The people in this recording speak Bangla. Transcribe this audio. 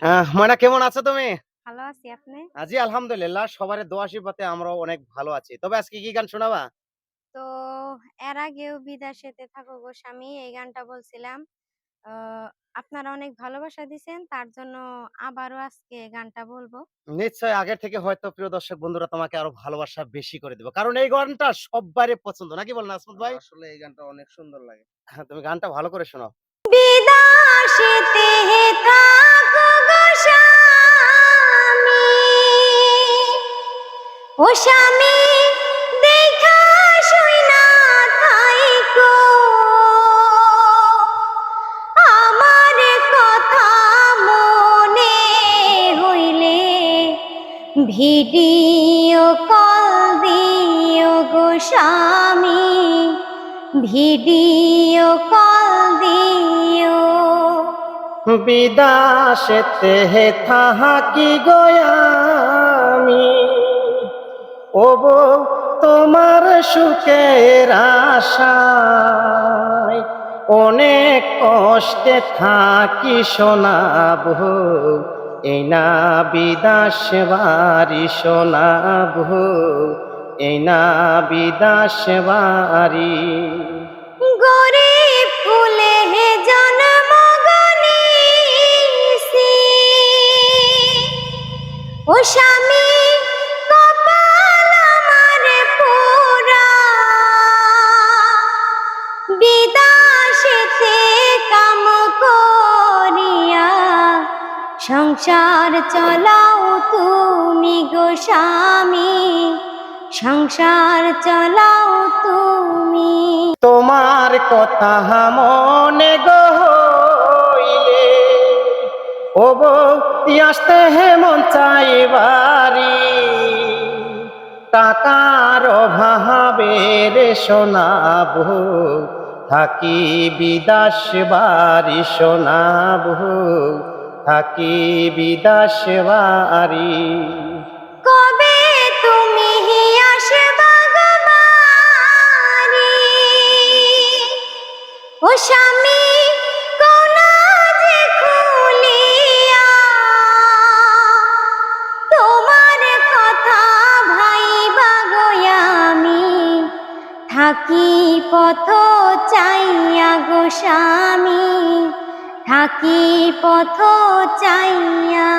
ময়না কেমন আছো তুমি? ভালো আছি, আপনি? জি আলহামদুলিল্লাহ সবার দোয়া আশীর্বাদে আমরাও অনেক ভালো আছি। তবে আজকে কি গান শোনাবা? তো এর আগেও বিদেশেতে থাকো গো স্বামী এই গানটা বলছিলাম। আ আপনারা অনেক ভালোবাসা দিছেন তার জন্য আবারও আজকে গানটা বলবো। নিশ্চয়ই আগের থেকে হয়তো প্রিয় দর্শক বন্ধুরা তোমাকে আরো ভালোবাসা বেশি করে দিবে। কারণ এই গানটা সব্বারই পছন্দ নাকি বলেন আসমত ভাই? আসলে এই গানটা অনেক সুন্দর লাগে। হ্যাঁ, তুমি গানটা ভালো করে শোনাও। বিদেশেতে থাকো গো স্বামী, ও স্বামী দেখা শুইনা থাইকো আমার কথা মনে হইলে ভিডিও কল দিও গো স্বামী, ভিডিও কল দিও। বিদেশেতে থাকি গো আমি, ওগো তোমার সুখের আশায় অনেক কষ্টে থাকি শোনাবো, এই না বিদাস বাড়ি শোনাবো, এই না বিদাস বাড়ি। গরিব কুলে জন্ম গনিছি, ও স্বামী কপাল আমার পোড়া, বিদেশেতে কাম করিয়া সংসার চলাও তুমি গো স্বামী, সংসার চলাও তুমি। তোমার কথা মনে গইলে ও বৌতি আসতে মন চাই বাড়ি, টাকার অভাবে রে শোনাবো থাকি বিদাস বাড়ি, শোনাবো থাকি বিদাস বাড়ি। কবে তুমি আসবা গো বাড়ি, ও স্বামী কোনা যে খুলিয়া তোমার কথা ভাইবা গো আমি, থাকি পথ চাইয়া গো স্বামী, থাকি পথ চাইয়া।